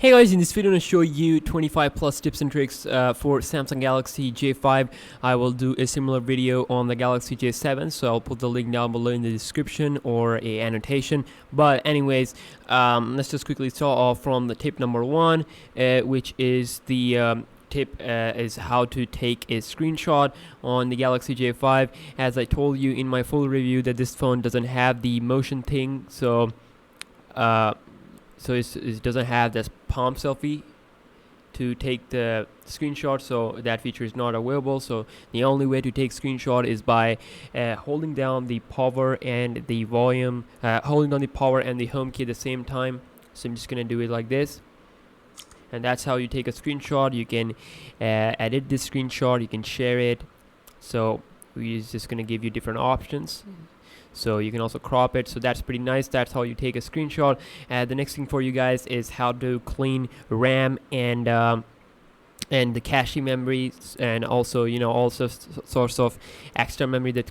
Hey guys, in this video I'm going to show you 25 plus tips and tricks for Samsung Galaxy J5. I will do a similar video on the Galaxy J7, so I'll put the link down below in the description or a annotation. But anyways, let's just quickly start off from the tip number one, which is the tip is how to take a screenshot on the Galaxy J5. As I told you in my full review that this phone doesn't have the motion thing, so it doesn't have this palm selfie to take the screenshot, so that feature is not available. So the only way to take screenshot is by holding down the power and the volume, holding down the power and the home key at the same time. So I'm just gonna do it like this, and that's how you take a screenshot. You can edit this screenshot, you can share it, so we're just gonna give you different options. So you can also crop it, so that's pretty nice. That's how you take a screenshot. The next thing for you guys is how to clean RAM and the cache memory, and also all sorts of extra memory that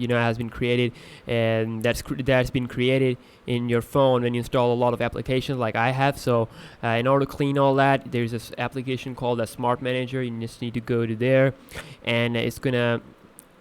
has been created, and that's been created in your phone when you install a lot of applications like I have. So in order to clean all that, there's this application called a Smart Manager. You just need to go to there, and it's gonna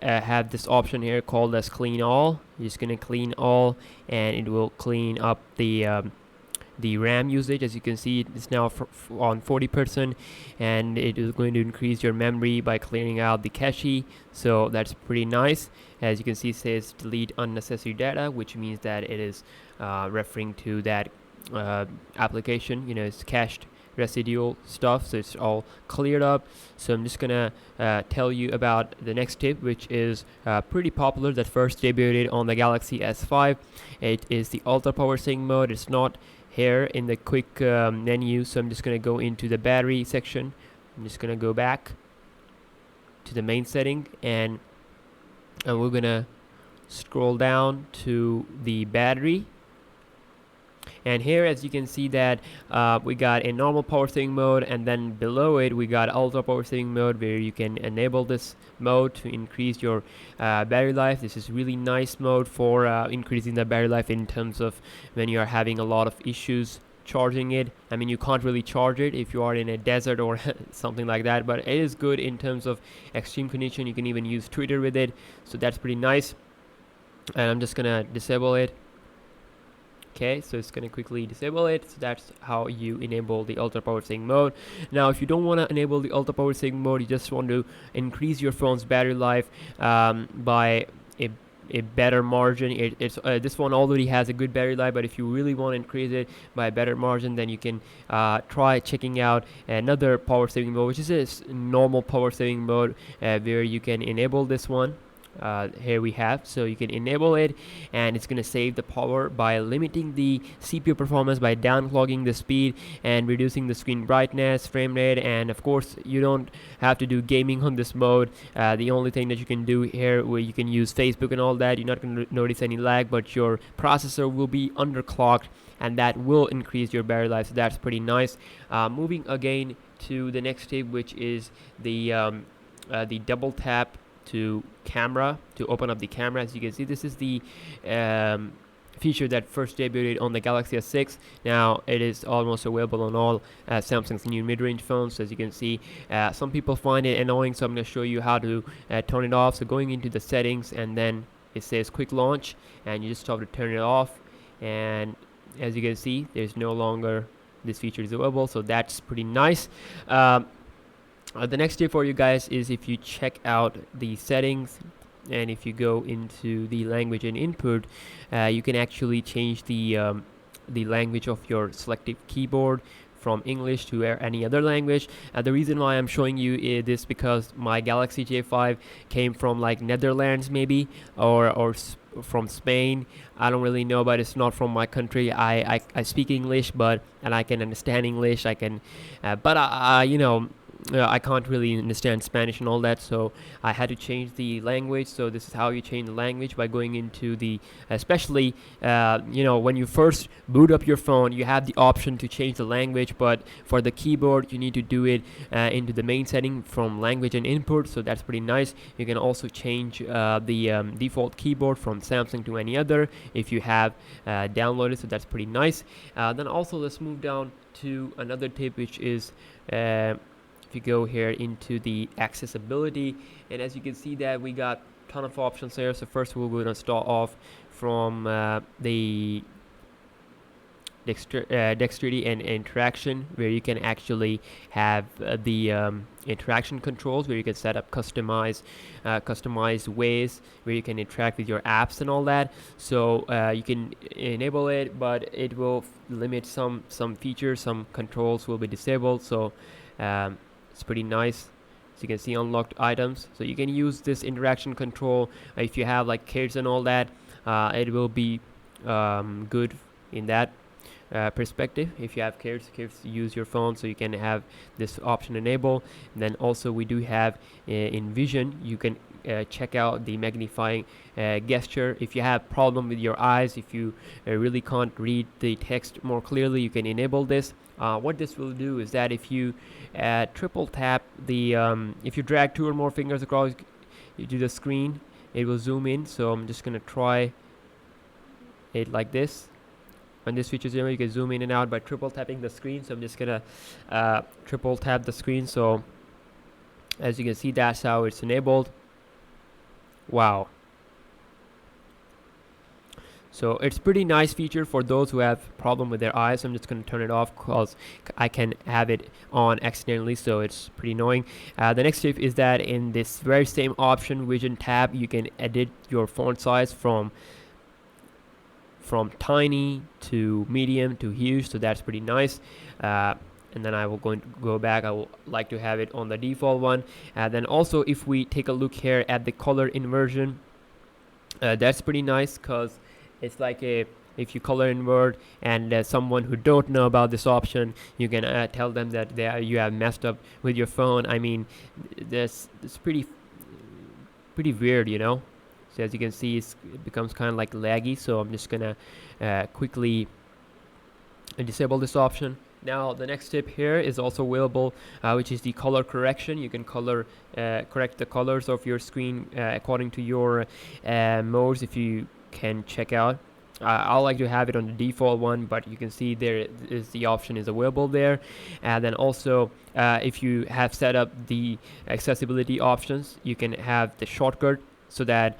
have this option here called as clean all. You're just gonna clean all, and it will clean up the RAM usage. As you can see, it's now on 40%, and it is going to increase your memory by clearing out the cache. So that's pretty nice. As you can see, it says delete unnecessary data, which means that it is referring to that application. It's cached residual stuff, so it's all cleared up. So I'm just gonna tell you about the next tip, which is pretty popular, that first debuted on the Galaxy S5. It is the ultra power saving mode. It's not here in the quick menu, so I'm just gonna go into the battery section. I'm just gonna go back to the main setting, and we're gonna scroll down to the battery. And here, as you can see, that we got a normal power saving mode, and then below it we got ultra power saving mode, where you can enable this mode to increase your battery life. This is really nice mode for increasing the battery life in terms of when you are having a lot of issues charging it. I mean, you can't really charge it if you are in a desert or something like that, but it is good in terms of extreme condition. You can even use Twitter with it, so that's pretty nice. And I'm just gonna disable it. Okay, so it's going to quickly disable it. So that's how you enable the ultra power saving mode. Now, if you don't want to enable the ultra power saving mode, you just want to increase your phone's battery life by a better margin. This one already has a good battery life, but if you really want to increase it by a better margin, then you can try checking out another power saving mode, which is a normal power saving mode, where you can enable this one. Here we have, so you can enable it, and it's going to save the power by limiting the CPU performance, by downclogging the speed and reducing the screen brightness, frame rate. And of course, you don't have to do gaming on this mode. The only thing that you can do here, where you can use Facebook and all that, you're not going to notice any lag, but your processor will be underclocked, and that will increase your battery life. So that's pretty nice. Moving again to the next tip, which is the double tap to camera, to open up the camera. As you can see, this is the feature that first debuted on the Galaxy S6. Now it is almost available on all Samsung's new mid-range phones. As you can see, some people find it annoying, so I'm going to show you how to turn it off. So going into the settings, and then it says quick launch, and you just have to turn it off, and as you can see, there's no longer this feature is available, so that's pretty nice. The next tip for you guys is, if you check out the settings, and if you go into the language and input, you can actually change the language of your selective keyboard from English to any other language. The reason why I'm showing you this because my Galaxy J5 came from like Netherlands maybe, or from Spain. I don't really know, but it's not from my country. I speak English, and I can understand English. I can, but I can't really understand Spanish and all that, so I had to change the language. So this is how you change the language, by going into the, especially when you first boot up your phone, you have the option to change the language, but for the keyboard you need to do it into the main setting from language and input. So that's pretty nice. You can also change the default keyboard from Samsung to any other if you have downloaded, so that's pretty nice. Then also let's move down to another tip, which is if you go here into the accessibility, and as you can see that we got a ton of options here. So first we're going to start off from the dexterity and interaction, where you can actually have the interaction controls, where you can set up customized ways where you can interact with your apps and all that. So you can enable it, but it will limit some features. Some controls will be disabled, so it's pretty nice. So you can see unlocked items, so you can use this interaction control if you have like kids and all that. It will be good in that perspective. If you have kids use your phone, so you can have this option enabled. And then also we do have in vision, you can check out the magnifying gesture. If you have problem with your eyes, if you really can't read the text more clearly, you can enable this. What this will do is that if you triple tap the if you drag 2 or more fingers across to the screen, it will zoom in. So I'm just gonna try it like this. When this feature is you can zoom in and out by triple tapping the screen. So I'm just gonna triple tap the screen. So as you can see, that's how it's enabled. Wow. So it's pretty nice feature for those who have problem with their eyes. I'm just going to turn it off because I can have it on accidentally, so it's pretty annoying. The next tip is that in this very same option, vision tab, you can edit your font size from tiny to medium to huge, so that's pretty nice. And then I will go back. I will like to have it on the default one. Then also, if we take a look here at the color inversion, that's pretty nice, because it's like if you color invert and someone who don't know about this option, you can tell them that you have messed up with your phone. I mean, it's pretty weird, you know. So as you can see, it becomes kind of like laggy. So I'm just gonna quickly disable this option. Now the next tip here is also available, which is the color correction. You can correct the colors of your screen according to your modes. If you can check out, I like to have it on the default one, but you can see there is the option is available there. And then also if you have set up the accessibility options, you can have the shortcut, so that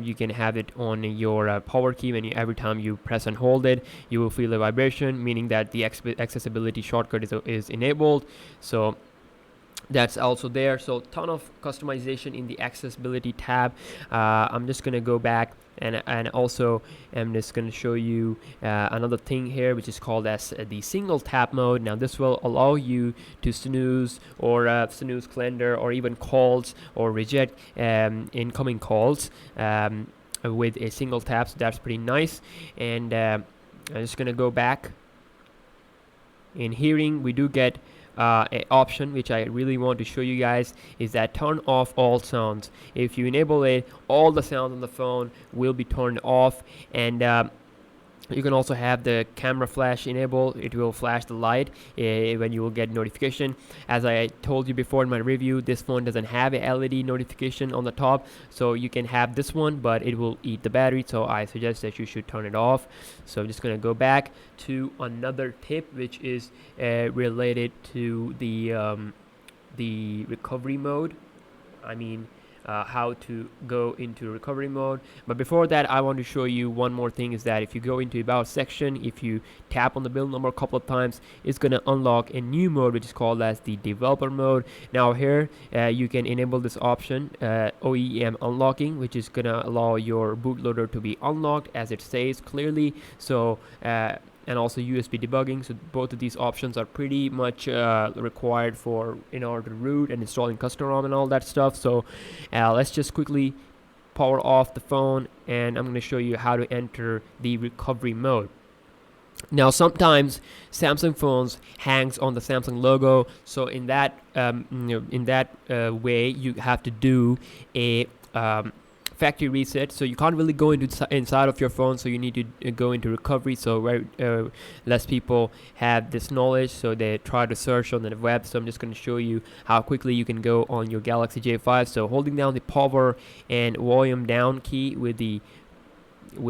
you can have it on your power key. When every time you press and hold it, you will feel a vibration, meaning that the accessibility shortcut is enabled. So that's also there. So ton of customization in the accessibility tab. I'm just gonna go back and also I'm just going to show you another thing here, which is called as the single tap mode. Now this will allow you to snooze or snooze calendar, or even calls, or reject incoming calls with a single tap. So that's pretty nice. And I'm just going to go back. In hearing, we do get a option which I really want to show you guys, is that turn off all sounds. If you enable it, all the sounds on the phone will be turned off. And you can also have the camera flash enabled. It will flash the light when you will get notification. As I told you before in my review, this phone doesn't have a LED notification on the top, so you can have this one, but it will eat the battery, so I suggest that you should turn it off. So I'm just going to go back to another tip, which is related to the recovery mode. I mean, how to go into recovery mode. But before that, I want to show you one more thing, is that if you go into about section, if you tap on the build number a couple of times, it's going to unlock a new mode, which is called as the developer mode. Now here you can enable this option, OEM unlocking, which is going to allow your bootloader to be unlocked, as it says clearly. So and also USB debugging. So both of these options are pretty much required in order to root and installing custom ROM and all that stuff. So let's just quickly power off the phone, and I'm going to show you how to enter the recovery mode. Now sometimes Samsung phones hangs on the Samsung logo, so in that way you have to do a factory reset. So you can't really go into inside of your phone, so you need to go into recovery. So less people have this knowledge, so they try to search on the web. So I'm just going to show you how quickly you can go on your Galaxy J5. So holding down the power and volume down key with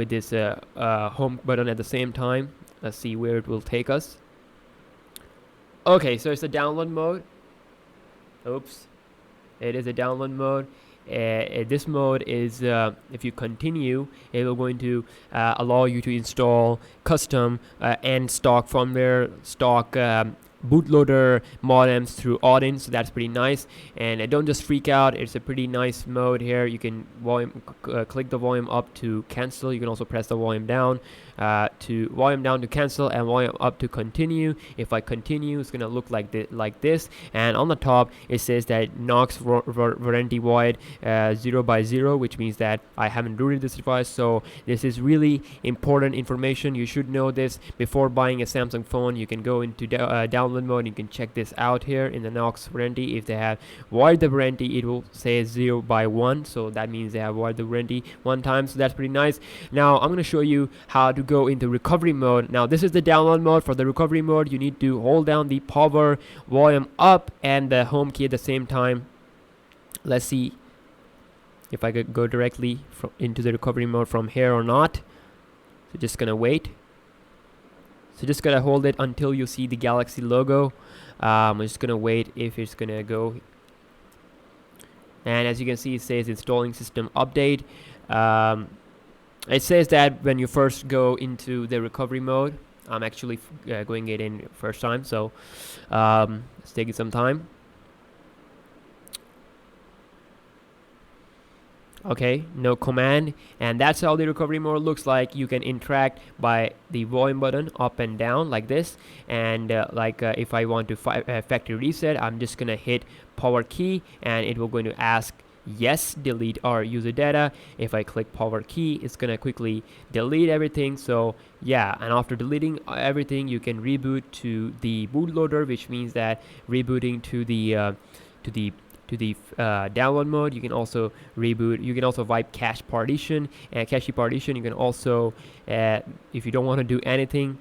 this home button at the same time. Let's see where it will take us. Okay, so it's a download mode. Oops, it is a download mode. This mode is, if you continue, it will going to allow you to install custom and stock firmware, stock bootloader modems through Odin, so that's pretty nice. And don't just freak out, it's a pretty nice mode here. You can click the volume up to cancel. You can also press the volume down to cancel, and volume up to continue. If I continue, it's gonna look like this, and on the top it says that Knox warranty void 0x0, which means that I haven't rooted this device. So this is really important information. You should know this before buying a Samsung phone. You can go into download mode. You can check this out here in the Knox warranty. If they have void the warranty, it will say 0x1, so that means they have void the warranty one time. So that's pretty nice. Now I'm going to show you how to go into recovery mode. Now this is the download mode. For the recovery mode, you need to hold down the power, volume up, and the home key at the same time. Let's see if I could go directly into the recovery mode from here or not. So just gonna wait. So just gonna hold it until you see the Galaxy logo. I'm just gonna wait if it's gonna go. And as you can see, it says installing system update. It says that when you first go into the recovery mode. I'm actually going it in first time, so it's taking some time. Okay, no command, and that's how the recovery mode looks like. You can interact by the volume button up and down like this, and if I want to factory reset, I'm just gonna hit power key, and it will going to ask yes, delete our user data. If I click power key, it's gonna quickly delete everything. So yeah, and after deleting everything, you can reboot to the bootloader, which means that rebooting to the download mode. You can also reboot. You can also wipe cache partition and cache partition. You can also, if you don't want to do anything,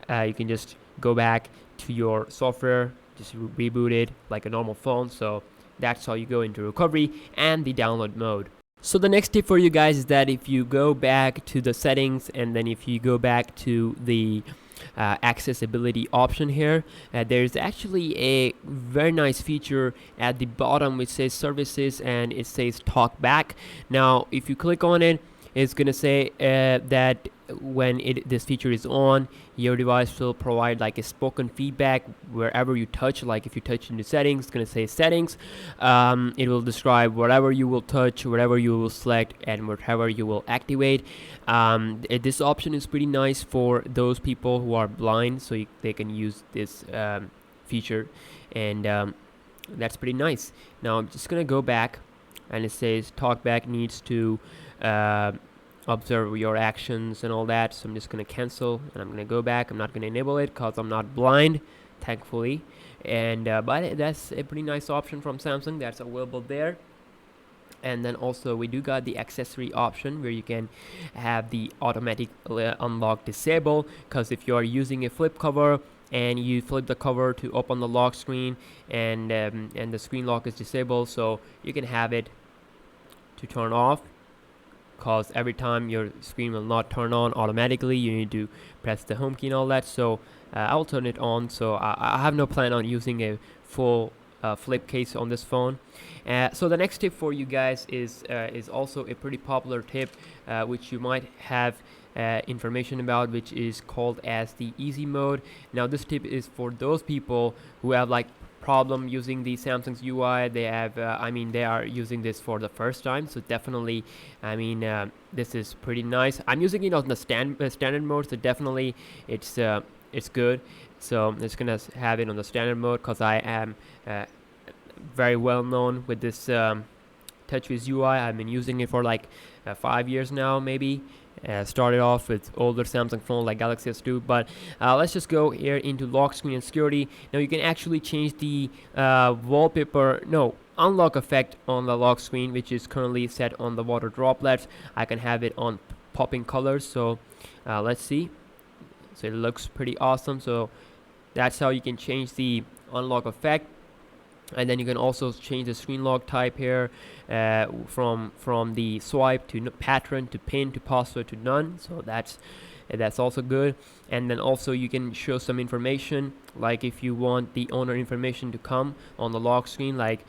you can just go back to your software, just reboot it like a normal phone. So that's how you go into recovery and the download mode. So the next tip for you guys is that if you go back to the settings, and then if you go back to the accessibility option here, there's actually a very nice feature at the bottom which says services, and it says talk back. Now if you click on it, it's gonna say that when this feature is on, your device will provide like a spoken feedback wherever you touch. Like if you touch into settings, it's gonna say settings. It will describe whatever you will touch, whatever you will select, and whatever you will activate. This option is pretty nice for those people who are blind, so they can use this feature, and that's pretty nice. Now I'm just gonna go back, and it says talkback needs to observe your actions and all that. So I'm just gonna cancel, and I'm gonna go back. I'm not gonna enable it because I'm not blind, thankfully. And but that's a pretty nice option from Samsung that's available there. And then also we do got the accessory option where you can have the automatic unlock disable, because if you are using a flip cover and you flip the cover to open the lock screen, and the screen lock is disabled, so you can have it to turn off, because every time your screen will not turn on automatically, you need to press the home key and all that. So I'll turn it on. So I have no plan on using a full flip case on this phone. So the next tip for you guys is also a pretty popular tip, which you might have information about, which is called as the easy mode. Now this tip is for those people who have like problem using the Samsung's UI. They have they are using this for the first time, so definitely this is pretty nice. I'm using it on the standard mode, so definitely it's good. So I'm just gonna have it on the standard mode because I am very well known with this TouchWiz UI. I've been using it for like 5 years now, maybe. Started off with older Samsung phone like Galaxy S2, but let's just go here into lock screen and security. Now you can actually change the unlock effect on the lock screen, which is currently set on the water droplets. I can have it on popping colors, so let's see. So it looks pretty awesome. So that's how you can change the unlock effect. And then you can also change the screen lock type here, from the swipe to pattern to pin to password to none. So that's also good. And then also you can show some information, like if you want the owner information to come on the lock screen, like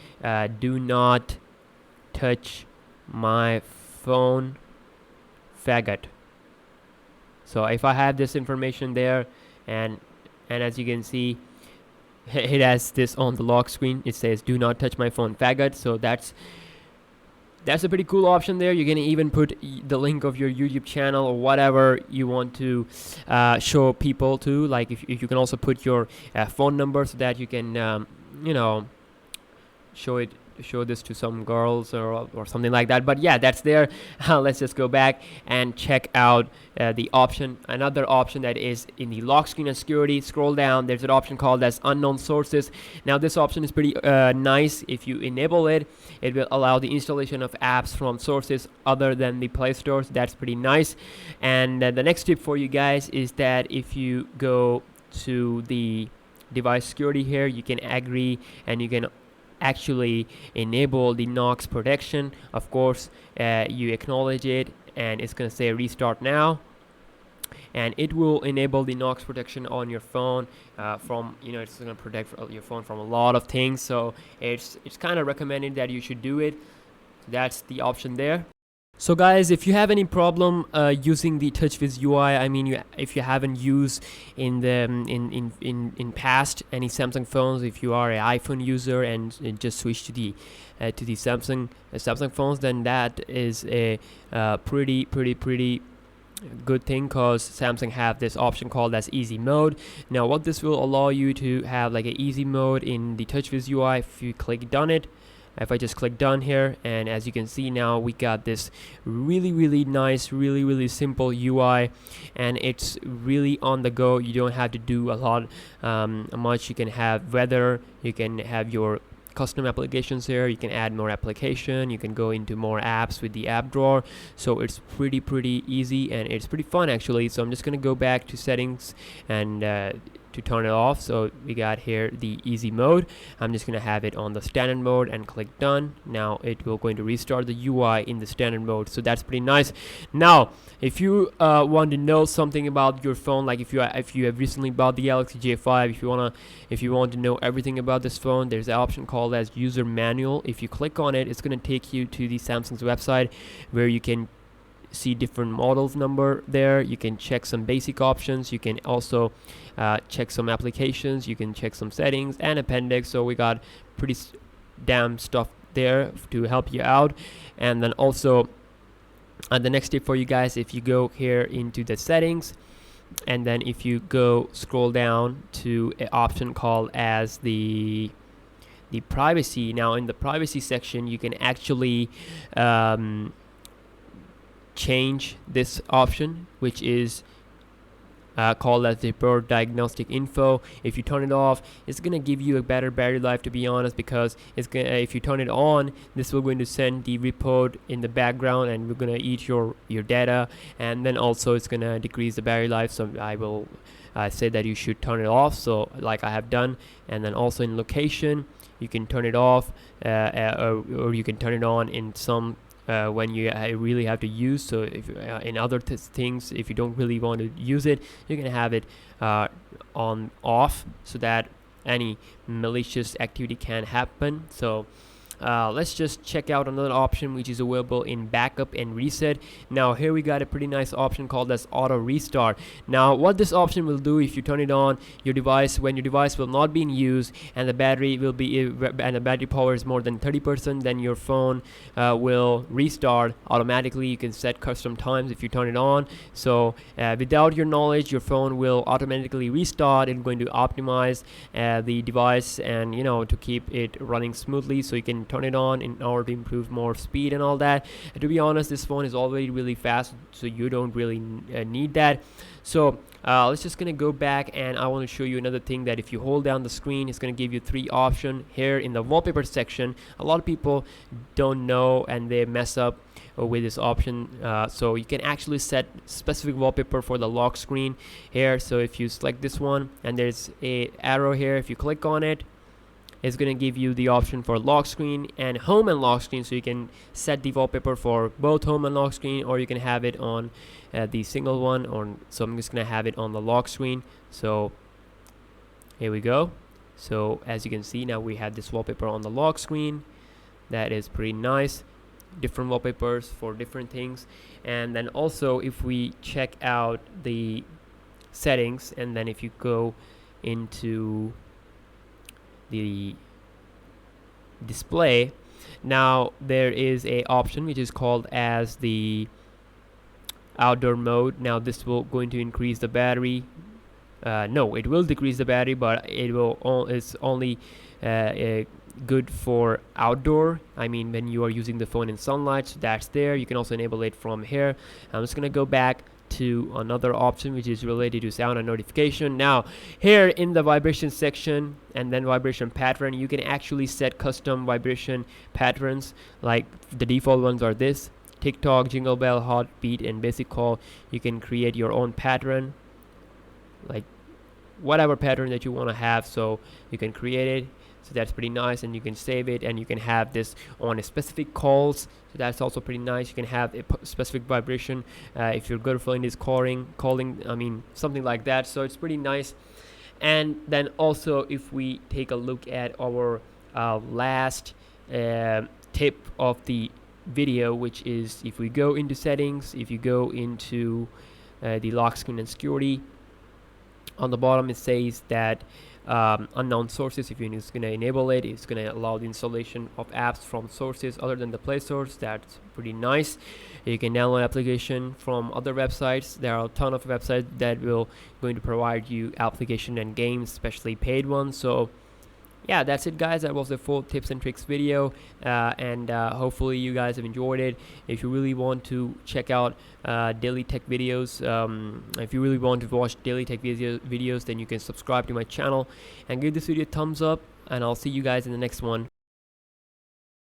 do not touch my phone, faggot. So if I have this information there, and as you can see, it has this on the lock screen. It says do not touch my phone, faggot. So that's a pretty cool option there. You can even put the link of your YouTube channel or whatever you want to show people to. Like if you can also put your phone number, so that you can show this to some girls or something like that. But yeah, that's there. Let's just go back and check out another option that is in the lock screen and security. Scroll down, there's an option called as unknown sources. Now this option is pretty nice. If you enable it, it will allow the installation of apps from sources other than the Play Store. So that's pretty nice. And the next tip for you guys is that if you go to the device security here, you can agree and you can actually enable the Knox protection. Of course, you acknowledge it, and it's going to say restart now, and it will enable the Knox protection on your phone from it's going to protect your phone from a lot of things. So it's kind of recommended that you should do it. That's the option there. So guys, if you have any problem using the TouchWiz UI, I mean, if you haven't used in past any Samsung phones, if you are an iPhone user and just switch to the Samsung phones, then that is a pretty good thing, because Samsung have this option called as easy mode. Now what this will allow you to have like an easy mode in the TouchWiz UI. If you click done it, if I just click done here, and as you can see now, we got this really nice, really simple UI, and it's really on the go. You don't have to do a lot much. You can have weather, you can have your custom applications here, you can add more application, you can go into more apps with the app drawer. So it's pretty easy, and it's pretty fun actually. So I'm just gonna go back to settings and to turn it off. So we got here the easy mode. I'm just gonna have it on the standard mode and click done. Now it will going to restart the UI in the standard mode. So that's pretty nice. Now if you want to know something about your phone, like if you have recently bought the Galaxy J5, if you want to know everything about this phone, there's an option called as user manual. If you click on it, it's going to take you to the Samsung's website, where you can see different models number there. You can check some basic options, you can also check some applications, you can check some settings and appendix. So we got pretty damn stuff there to help you out. And then also the next tip for you guys, if you go here into the settings, and then if you go scroll down to an option called as the privacy. Now in the privacy section, you can actually change this option, which is called as the bird diagnostic info. If you turn it off, it's gonna give you a better battery life, to be honest, because it's gonna, if you turn it on, this will going to send the report in the background, and we're gonna eat your data, and then also it's gonna decrease the battery life. So I will say that you should turn it off, so like I have done. And then also in location, you can turn it off, or you can turn it on in some when you really have to use. So if in other things, if you don't really want to use it, you can have it on off, so that any malicious activity can happen. So let's just check out another option which is available in backup and reset. Now here we got a pretty nice option called as auto restart. Now what this option will do, if you turn it on, your device, when your device will not be in use and the battery will be and the battery power is more than 30%, then your phone will restart automatically. You can set custom times if you turn it on. So without your knowledge, your phone will automatically restart. It's going to optimize the device, and to keep it running smoothly. So you can turn it on in order to improve more speed and all that. And to be honest, this phone is already really fast, so you don't really need that. So let's just gonna go back, and I want to show you another thing, that if you hold down the screen, it's gonna give you 3 options here in the wallpaper section. A lot of people don't know and they mess up with this option. So you can actually set specific wallpaper for the lock screen here. So if you select this one and there's a arrow here, if you click on it, it's going to give you the option for lock screen and home and lock screen. So you can set the wallpaper for both home and lock screen, or you can have it on the single one. So I'm just going to have it on the lock screen. So here we go. So as you can see, now we have this wallpaper on the lock screen. That is pretty nice. Different wallpapers for different things. And then also, if we check out the settings, and then if you go into the display, now there is a option which is called as the outdoor mode. Now this will going to increase the battery. No, it will decrease the battery, but it's only good for outdoor. I mean, when you are using the phone in sunlight, so that's there. You can also enable it from here. I'm just gonna go back to another option which is related to sound and notification. Now here in the vibration section and then vibration pattern, you can actually set custom vibration patterns. Like the default ones are this: TikTok, Jingle Bell, Heartbeat, and Basic Call. You can create your own pattern, like whatever pattern that you want to have, so you can create it. So that's pretty nice, and you can save it, and you can have this on a specific calls. So that's also pretty nice. You can have a specific vibration if your girlfriend is calling, I mean, something like that. So it's pretty nice. And then also, if we take a look at our last tip of the video, which is if we go into settings, if you go into the lock screen and security, on the bottom it says that unknown sources. If you're just going to enable it, it's going to allow the installation of apps from sources other than the Play Store. That's pretty nice. You can download application from other websites. There are a ton of websites that will going to provide you application and games, especially paid ones. So yeah, that's it, guys. That was the full tips and tricks video, and hopefully you guys have enjoyed it. If you really want to check out daily tech videos, if you really want to watch daily tech videos, then you can subscribe to my channel and give this video a thumbs up, and I'll see you guys in the next one.